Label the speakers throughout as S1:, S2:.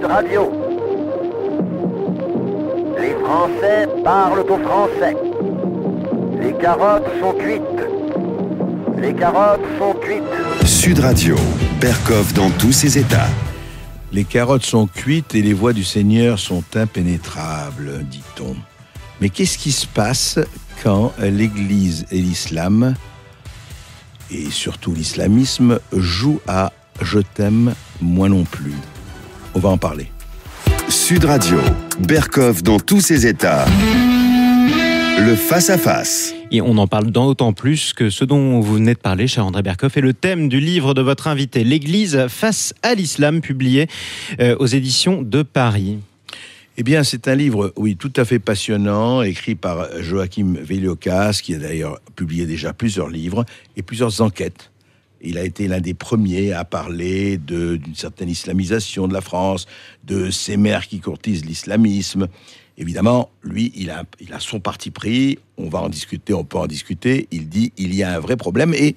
S1: Radio. Les Français parlent aux Français. Les carottes sont cuites. Les carottes sont cuites.
S2: Sud Radio, Berkoff dans tous ses états.
S3: Les carottes sont cuites et les voies du Seigneur sont impénétrables, dit-on. Mais qu'est-ce qui se passe quand l'Église et l'islam, et surtout l'islamisme, jouent à « je t'aime, moi non plus ». On va en parler.
S2: Sud Radio, Berkoff dans tous ses états. Le face-à-face.
S4: Et on en parle d'autant plus que ce dont vous venez de parler, cher André Berkoff, est le thème du livre de votre invité, L'Église face à l'islam, publié aux éditions de Paris.
S3: Eh bien, c'est un livre, oui, tout à fait passionnant, écrit par Joachim Veliokas, qui a d'ailleurs publié déjà plusieurs livres et plusieurs enquêtes. Il a été l'un des premiers à parler d'une certaine islamisation de la France, de ces mères qui courtisent l'islamisme. Évidemment, lui, il a son parti pris. On va en discuter, on peut en discuter. Il dit il y a un vrai problème et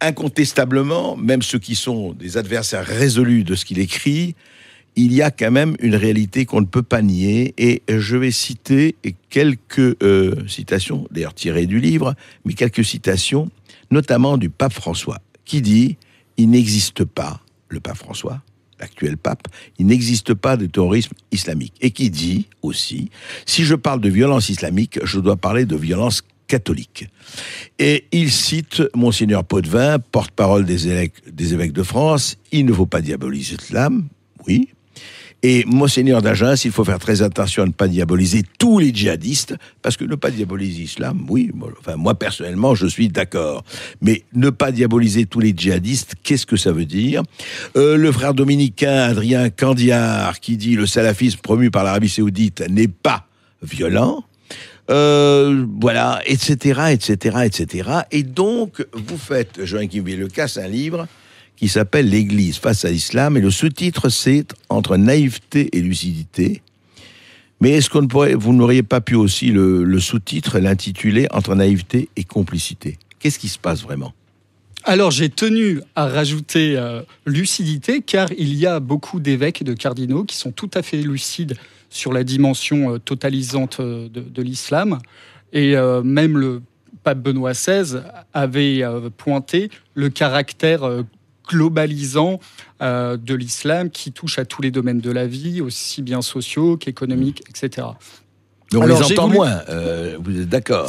S3: incontestablement, même ceux qui sont des adversaires résolus de ce qu'il écrit, il y a quand même une réalité qu'on ne peut pas nier. Et je vais citer quelques citations, d'ailleurs tirées du livre, mais quelques citations, notamment du pape François, qui dit « Il n'existe pas, le pape François, l'actuel pape, il n'existe pas de terrorisme islamique. » Et qui dit aussi « Si je parle de violence islamique, je dois parler de violence catholique. » Et il cite Monseigneur Potvin, porte-parole des évêques de France, « Il ne faut pas diaboliser l'islam. » Oui. Et Monseigneur d'Agen, il faut faire très attention à ne pas diaboliser tous les djihadistes, parce que ne pas diaboliser l'islam, oui, moi personnellement, je suis d'accord. Mais ne pas diaboliser tous les djihadistes, qu'est-ce que ça veut dire ? Le frère dominicain Adrien Candiar, qui dit « Le salafisme promu par l'Arabie Saoudite n'est pas violent ». Voilà, etc., etc., etc. Et donc, vous faites, Joachim Veliokas, un livre qui s'appelle « L'Église face à l'islam », et le sous-titre, c'est « Entre naïveté et lucidité ». Mais est-ce vous n'auriez pas pu aussi le sous-titre, l'intituler « Entre naïveté et complicité ». Qu'est-ce qui se passe vraiment ?
S5: Alors, j'ai tenu à rajouter lucidité, car il y a beaucoup d'évêques et de cardinaux qui sont tout à fait lucides sur la dimension totalisante de l'islam. Et même le pape Benoît XVI avait pointé le caractère globalisant de l'islam qui touche à tous les domaines de la vie, aussi bien sociaux qu'économiques, etc.
S3: Donc on les entend moins, vous êtes d'accord ?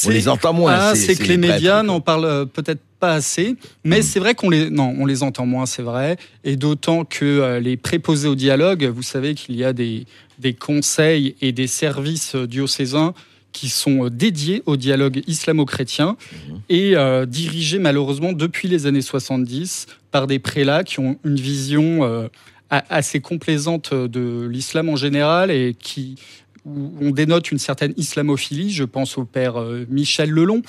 S3: On les entend moins.
S5: C'est que les médias n'en parlent peut-être pas assez, mais c'est vrai on les entend moins, c'est vrai, et d'autant que les préposés au dialogue, vous savez qu'il y a des conseils et des services diocésains qui sont dédiés au dialogue islamo-chrétien et dirigés malheureusement depuis les années 70 par des prélats qui ont une vision assez complaisante de l'islam en général et où on dénote une certaine islamophilie. Je pense au père Michel Lelon,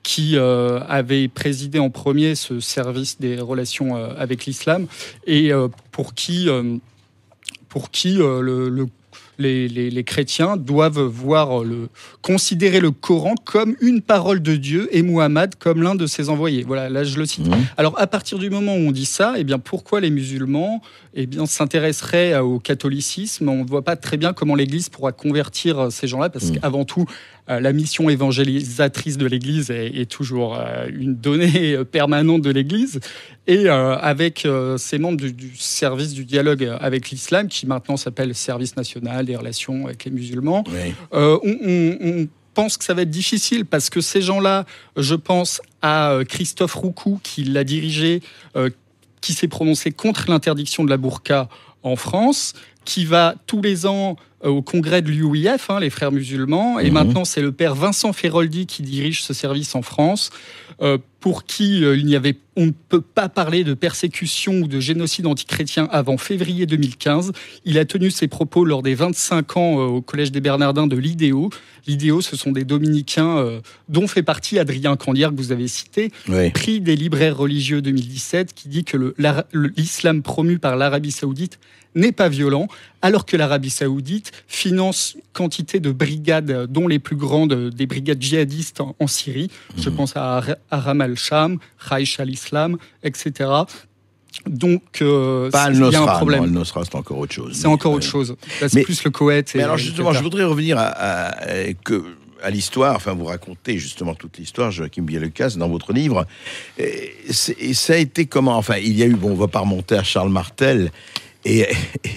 S5: qui avait présidé en premier ce service des relations avec l'islam et pour qui les chrétiens doivent considérer le Coran comme une parole de Dieu et Muhammad comme l'un de ses envoyés. Voilà, là je le cite. Alors à partir du moment où on dit ça, eh bien pourquoi les musulmans s'intéresseraient au catholicisme ? On ne voit pas très bien comment l'Église pourra convertir ces gens-là, parce qu'avant tout, la mission évangélisatrice de l'Église est toujours une donnée permanente de l'Église. Et avec ces membres du service du dialogue avec l'islam, qui maintenant s'appelle Service national des relations avec les musulmans, on pense que ça va être difficile, parce que ces gens-là, je pense à Christophe Roucou, qui l'a dirigé, qui s'est prononcé contre l'interdiction de la burqa en France, qui va tous les ans au congrès de l'UIF, les frères musulmans, et maintenant c'est le père Vincent Feroldi qui dirige ce service en France, pour qui on ne peut pas parler de persécution ou de génocide antichrétien avant février 2015. Il a tenu ses propos lors des 25 ans au Collège des Bernardins de l'IDEO. L'IDEO, ce sont des dominicains dont fait partie Adrien Candiar, que vous avez cité, prix des libraires religieux 2017, qui dit que l'islam promu par l'Arabie Saoudite n'est pas violent, alors que l'Arabie Saoudite finance quantité de brigades, dont les plus grandes des brigades djihadistes en Syrie. Je pense à Aram al-Sham, Raïch al-Islam, etc. Donc,
S3: pas
S5: il y a un
S3: Al-Nosra.
S5: problème.
S3: Non, Al-Nosra, c'est encore autre chose.
S5: C'est encore autre chose. Là, c'est plus le Koweït.
S3: Mais alors, justement, je voudrais revenir à l'histoire, enfin, vous racontez justement toute l'histoire, Joachim Vieux-Lecasse, dans votre livre. Et ça a été comment? Enfin, il y a eu, bon, on va pas remonter à Charles Martel et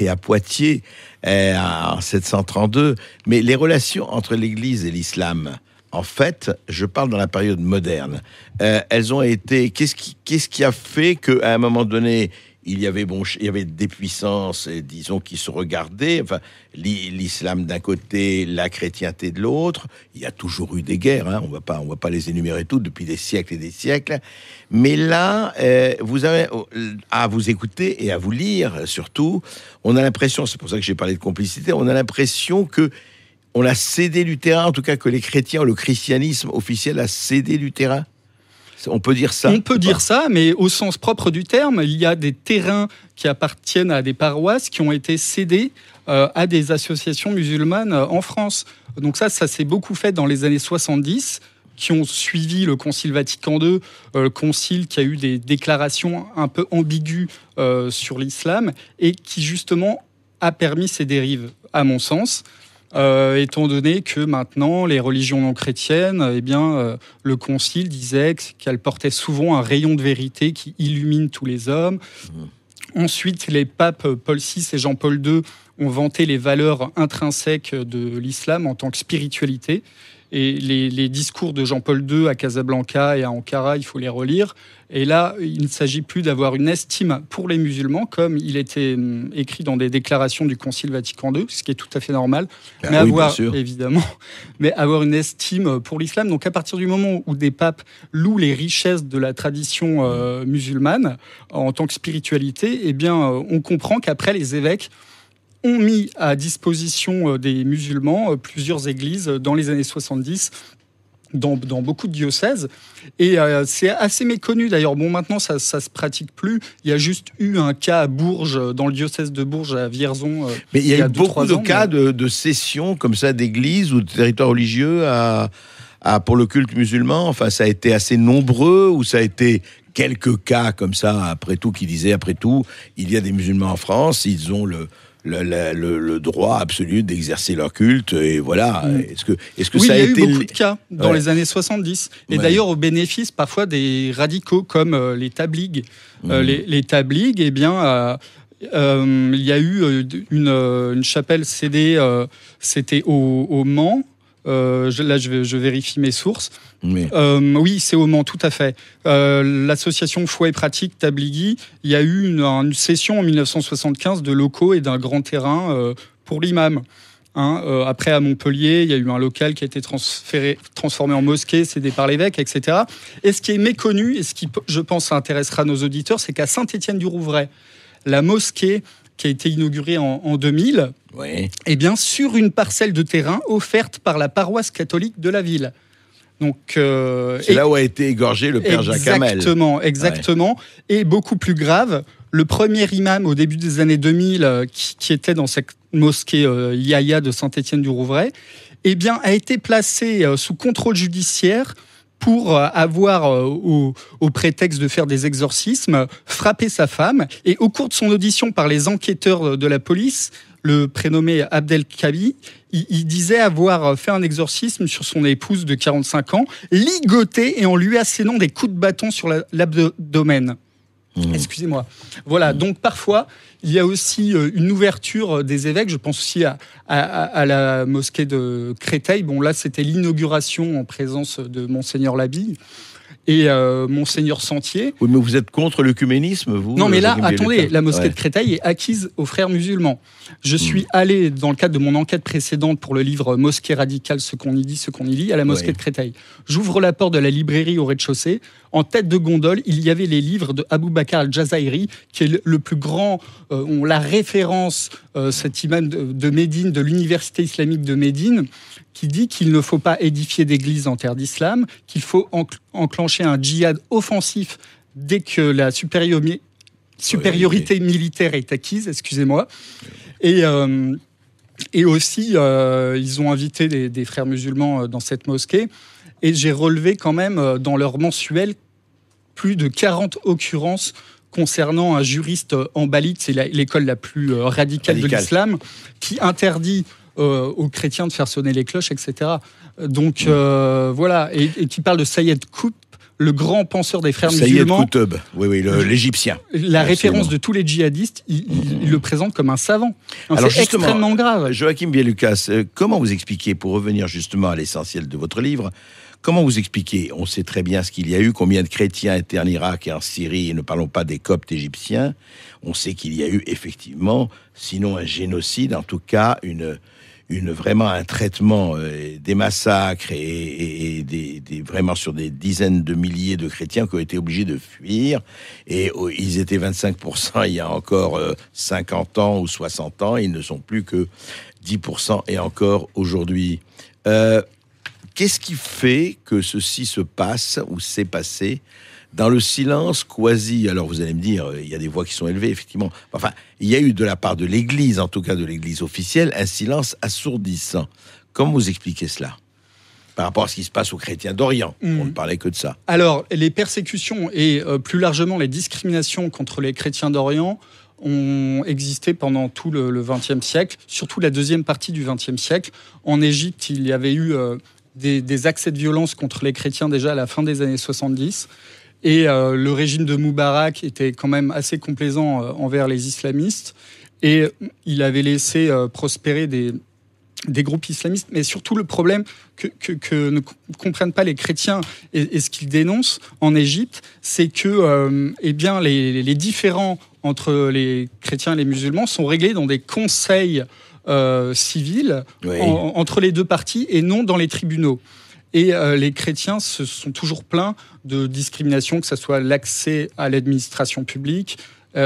S3: à Poitiers en 732, mais les relations entre l'Église et l'islam, en fait, je parle dans la période moderne, elles ont été... Qu'est-ce qui a fait qu'à un moment donné, il y avait des puissances, disons, qui se regardaient, enfin, l'islam d'un côté, la chrétienté de l'autre. Il y a toujours eu des guerres, hein, on va pas les énumérer toutes depuis des siècles et des siècles. Mais là, vous avez à vous écouter et à vous lire, surtout, on a l'impression, c'est pour ça que j'ai parlé de complicité, on a l'impression que on a cédé du terrain, en tout cas que les chrétiens, le christianisme officiel a cédé du terrain. On peut dire ça.
S5: On peut dire ça, mais au sens propre du terme, il y a des terrains qui appartiennent à des paroisses qui ont été cédés à des associations musulmanes en France. Donc ça s'est beaucoup fait dans les années 70, qui ont suivi le Concile Vatican II, concile qui a eu des déclarations un peu ambiguës sur l'islam et qui justement a permis ces dérives, à mon sens. Étant donné que maintenant, les religions non chrétiennes, le Concile disait qu'elles portaient souvent un rayon de vérité qui illumine tous les hommes. Ensuite, les papes Paul VI et Jean-Paul II ont vanté les valeurs intrinsèques de l'islam en tant que spiritualité. Et les discours de Jean-Paul II à Casablanca et à Ankara, il faut les relire. Et là, il ne s'agit plus d'avoir une estime pour les musulmans, comme il était écrit dans des déclarations du Concile Vatican II, ce qui est tout à fait normal. Mais avoir une estime pour l'islam. Donc à partir du moment où des papes louent les richesses de la tradition musulmane en tant que spiritualité, on comprend qu'après les évêques ont mis à disposition des musulmans plusieurs églises dans les années 70, dans beaucoup de diocèses. Et c'est assez méconnu d'ailleurs. Bon, maintenant, ça se pratique plus. Il y a juste eu un cas à Bourges, dans le diocèse de Bourges, à Vierzon.
S3: Mais il y a eu beaucoup de cas de cession comme ça d'églises ou de territoires religieux pour le culte musulman. Enfin, ça a été assez nombreux ou ça a été... quelques cas comme ça, après tout, qui disaient, après tout, il y a des musulmans en France, ils ont le droit absolu d'exercer leur culte, et voilà. Est-ce que ça a été...
S5: il y a eu beaucoup de cas dans les années 70, et d'ailleurs au bénéfice parfois des radicaux, comme les tablighs. Les tablighs, il y a eu une chapelle cédée, c'était au Mans. Je vérifie mes sources. Oui, c'est au Mans, tout à fait. L'association Foi et Pratique Tablighi, il y a eu une cession en 1975 de locaux et d'un grand terrain pour l'imam. Après, à Montpellier, il y a eu un local qui a été transformé en mosquée, cédé par l'évêque, etc. Et ce qui est méconnu, et ce qui, je pense, intéressera nos auditeurs, c'est qu'à Saint-Étienne-du-Rouvray, la mosquée qui a été inaugurée en 2000, sur une parcelle de terrain offerte par la paroisse catholique de la ville. Donc,
S3: c'est là où a été égorgé le père Jacques Hamel.
S5: Exactement. Ouais. Et beaucoup plus grave, le premier imam au début des années 2000 qui était dans cette mosquée Yahya de Saint-Étienne-du-Rouvray, a été placé sous contrôle judiciaire pour avoir, au prétexte de faire des exorcismes, frappé sa femme. Et au cours de son audition par les enquêteurs de la police, le prénommé Abdelkabi, il disait avoir fait un exorcisme sur son épouse de 45 ans, ligotée et en lui assénant des coups de bâton sur l'abdomen. Excusez-moi. Voilà, donc parfois, il y a aussi une ouverture des évêques. Je pense aussi à la mosquée de Créteil. Bon, là, c'était l'inauguration en présence de Monseigneur Labille et Monseigneur Sentier.
S3: Oui, mais vous êtes contre l'œcuménisme, vous?
S5: Non, mais là, attendez, la mosquée de Créteil est acquise aux frères musulmans. Je suis allé, dans le cadre de mon enquête précédente pour le livre Mosquée radicale, ce qu'on y dit, ce qu'on y lit, à la mosquée de Créteil. J'ouvre la porte de la librairie au rez-de-chaussée. En tête de gondole, il y avait les livres de Abou Bakr al-Jazairi, qui est le plus grand, la référence, cet imam de Médine, de l'université islamique de Médine, qui dit qu'il ne faut pas édifier d'église en terre d'islam, qu'il faut enclencher un djihad offensif dès que la supériorité militaire est acquise, excusez-moi. Et aussi, ils ont invité des frères musulmans dans cette mosquée. Et j'ai relevé quand même dans leur mensuel plus de 40 occurrences concernant un juriste hanbalite, c'est l'école la plus radicale de l'islam, qui interdit aux chrétiens de faire sonner les cloches, etc. Donc voilà, et qui parle de Sayed Qutb, le grand penseur des frères musulmans.
S3: Sayed Qutb, oui, l'Égyptien.
S5: La référence de tous les djihadistes, il le présente comme un savant. Donc
S3: alors
S5: c'est extrêmement grave.
S3: Joachim Vieux-Lucas, comment vous expliquez, pour revenir justement à l'essentiel de votre livre, comment vous expliquez, on sait très bien ce qu'il y a eu, combien de chrétiens étaient en Irak et en Syrie, et ne parlons pas des Coptes égyptiens, on sait qu'il y a eu effectivement, sinon un génocide, en tout cas vraiment un traitement des massacres et vraiment sur des dizaines de milliers de chrétiens qui ont été obligés de fuir. Et ils étaient 25% il y a encore 50 ans ou 60 ans. Ils ne sont plus que 10% et encore aujourd'hui. Qu'est-ce qui fait que ceci se passe ou s'est passé dans le silence quasi, alors vous allez me dire, il y a des voix qui sont élevées, effectivement. Enfin, il y a eu de la part de l'Église, en tout cas de l'Église officielle, un silence assourdissant. Comment vous expliquez cela par rapport à ce qui se passe aux chrétiens d'Orient? On ne parlait que de ça.
S5: Alors, les persécutions et plus largement les discriminations contre les chrétiens d'Orient ont existé pendant tout le XXe siècle, surtout la deuxième partie du XXe siècle. En Égypte, il y avait eu des accès de violence contre les chrétiens déjà à la fin des années 70. Et le régime de Moubarak était quand même assez complaisant envers les islamistes. Et il avait laissé prospérer des groupes islamistes. Mais surtout, le problème que ne comprennent pas les chrétiens et ce qu'ils dénoncent en Égypte, c'est que les différends entre les chrétiens et les musulmans sont réglés dans des conseils civils entre les deux parties et non dans les tribunaux. Et les chrétiens se sont toujours plaints de discrimination, que ce soit l'accès à l'administration publique.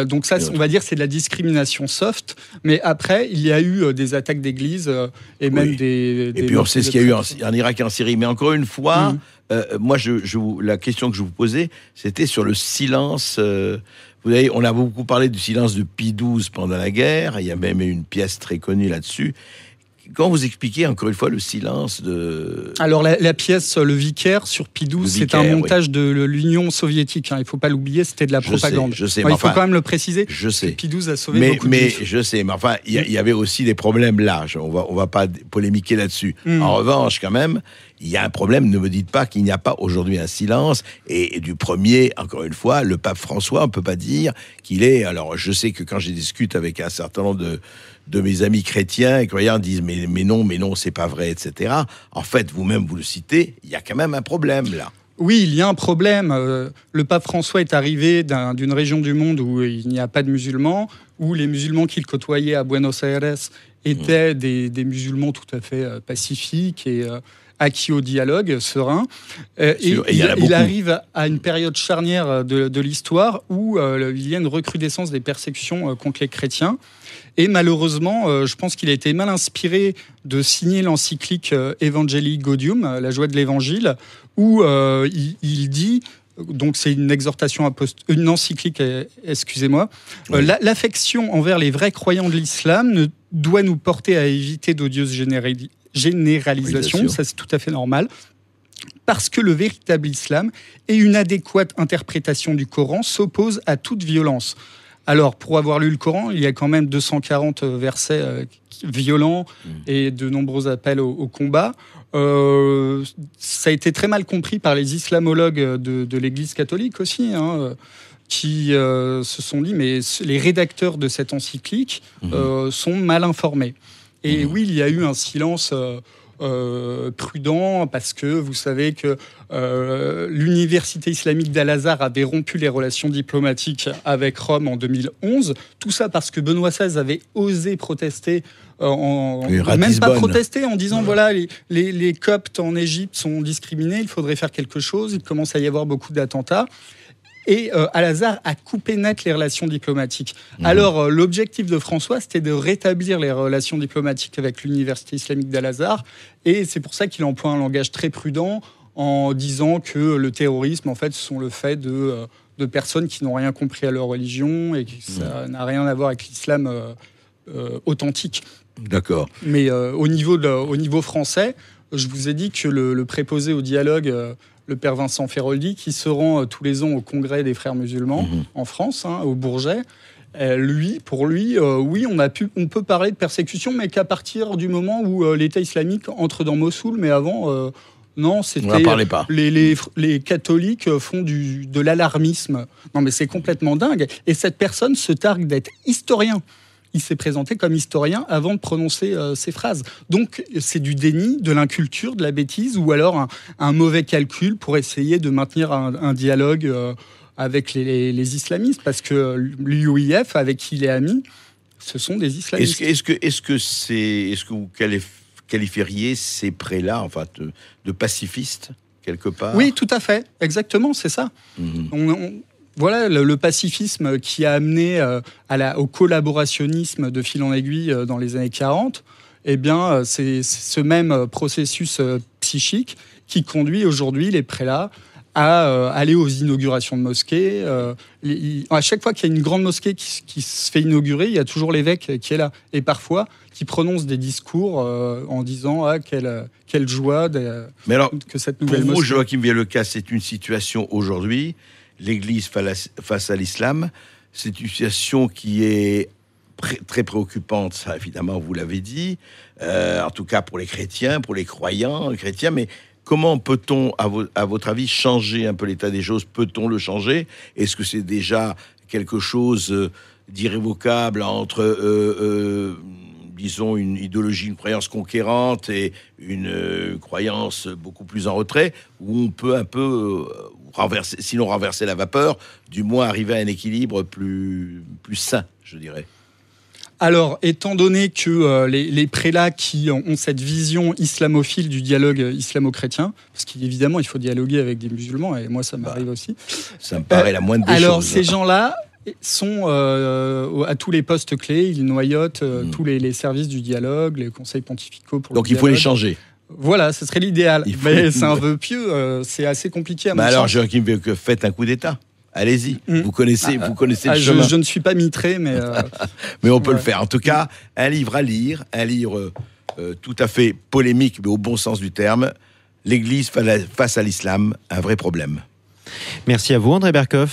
S5: Donc ça, on va dire, c'est de la discrimination soft. Mais après, il y a eu des attaques d'églises et même des...
S3: Et puis on sait ce qu'il y a eu en Irak et en Syrie. Mais encore une fois, moi, la question que je vous posais, c'était sur le silence... vous savez, on a beaucoup parlé du silence de Pie XII pendant la guerre. Il y a même une pièce très connue là-dessus. Quand vous expliquez encore une fois le silence de... Alors
S5: la pièce Le Vicaire sur Pie XII, c'est un montage de l'Union soviétique. Il ne faut pas l'oublier, c'était de la propagande.
S3: Je sais,
S5: il faut quand même le préciser.
S3: Je sais.
S5: Pie XII a sauvé beaucoup de juifs.
S3: Je sais, mais enfin, il y avait aussi des problèmes là. On va pas polémiquer là-dessus. En revanche, quand même, il y a un problème. Ne me dites pas qu'il n'y a pas aujourd'hui un silence. Et du premier, encore une fois, le pape François, on ne peut pas dire qu'il est... Alors, je sais que quand je discute avec un certain nombre de mes amis chrétiens et croyants disent mais non, c'est pas vrai, etc. En fait, vous-même, vous le citez, il y a quand même un problème là.
S5: Oui, il y a un problème. Le pape François est arrivé d'une région du monde où il n'y a pas de musulmans, où les musulmans qu'il côtoyait à Buenos Aires étaient des musulmans tout à fait pacifiques et acquis au dialogue serein. Il arrive à une période charnière de l'histoire où il y a une recrudescence des persécutions contre les chrétiens. Et malheureusement, je pense qu'il a été mal inspiré de signer l'encyclique Evangelii Gaudium, la joie de l'Évangile, où il dit, donc c'est une exhortation une encyclique, excusez-moi, l'affection envers les vrais croyants de l'islam doit nous porter à éviter d'odieuses généralisations, ça c'est tout à fait normal. Parce que le véritable islam et une adéquate interprétation du Coran s'opposent à toute violence. Alors, pour avoir lu le Coran, il y a quand même 240 versets violents et de nombreux appels au combat. Ça a été très mal compris par les islamologues de l'Église catholique aussi, qui se sont dit, mais les rédacteurs de cette encyclique sont mal informés. Et oui, il y a eu un silence... prudent, parce que vous savez que l'université islamique d'Al-Azhar avait rompu les relations diplomatiques avec Rome en 2011. Tout ça parce que Benoît XVI avait osé protester, même pas protester, en disant voilà, les Coptes en Égypte sont discriminés, il faudrait faire quelque chose. Il commence à y avoir beaucoup d'attentats. Et Al-Azhar a coupé net les relations diplomatiques. Alors, l'objectif de François, c'était de rétablir les relations diplomatiques avec l'université islamique d'Al-Azhar. Et c'est pour ça qu'il emploie un langage très prudent en disant que le terrorisme, en fait, ce sont le fait de personnes qui n'ont rien compris à leur religion et que ça n'a rien à voir avec l'islam authentique.
S3: D'accord.
S5: Mais au niveau français, je vous ai dit que le préposé au dialogue, le père Vincent Feroldi, qui se rend tous les ans au congrès des frères musulmans en France, au Bourget, pour lui, oui, on peut parler de persécution, mais qu'à partir du moment où l'État islamique entre dans Mossoul, mais avant, non, c'était
S3: pas.
S5: Les catholiques font de l'alarmisme. Non, mais c'est complètement dingue. Et cette personne se targue d'être historien. Il s'est présenté comme historien avant de prononcer ces phrases. Donc, c'est du déni, de l'inculture, de la bêtise, ou alors un mauvais calcul pour essayer de maintenir un dialogue avec les islamistes, parce que l'UIF, avec qui il est ami, ce sont des islamistes.
S3: Est-ce que vous qualifieriez ces prélats, enfin, de pacifistes, quelque part?
S5: Oui, tout à fait. Exactement, c'est ça. Voilà le pacifisme qui a amené au collaborationnisme de fil en aiguille dans les années 40. Eh bien, c'est ce même processus psychique qui conduit aujourd'hui les prélats à aller aux inaugurations de mosquées. À chaque fois qu'il y a une grande mosquée qui se fait inaugurer, il y a toujours l'évêque qui est là. Et parfois, qui prononce des discours en disant quelle joie
S3: Mais alors,
S5: que cette nouvelle
S3: pour vous,
S5: mosquée.
S3: Joachim Viellecas, c'est une situation aujourd'hui, l'Église face à l'islam, c'est une situation qui est très préoccupante, ça évidemment, vous l'avez dit, en tout cas pour les chrétiens, pour les croyants chrétiens, mais comment peut-on, à votre avis, changer un peu l'état des choses? Peut-on le changer? Est-ce que c'est déjà quelque chose d'irrévocable entre, disons, une idéologie, une croyance conquérante et une croyance beaucoup plus en retrait, où on peut un peu sinon renverser la vapeur, du moins arriver à un équilibre plus sain, je dirais?
S5: Alors, étant donné que les prélats qui ont cette vision islamophile du dialogue islamo-chrétien, parce qu'évidemment, il faut dialoguer avec des musulmans, et moi, ça m'arrive aussi.
S3: Ça me paraît la moindre des choses.
S5: Alors, ces gens-là sont à tous les postes clés, ils noyotent tous les services du dialogue, les conseils pontificaux pour
S3: Donc,
S5: le
S3: il faut les
S5: dialogue.
S3: changer.
S5: Voilà, ce serait l'idéal. Mais c'est un vœu pieux, c'est assez compliqué à mon
S3: alors,
S5: sens.
S3: Joachim, faites un coup d'État. Allez-y, vous connaissez le chemin.
S5: Je ne suis pas mitré, mais...
S3: mais on peut le faire. En tout cas, un livre à lire, un livre tout à fait polémique, mais au bon sens du terme. L'Église face à l'islam, un vrai problème.
S4: Merci à vous, André Berkoff.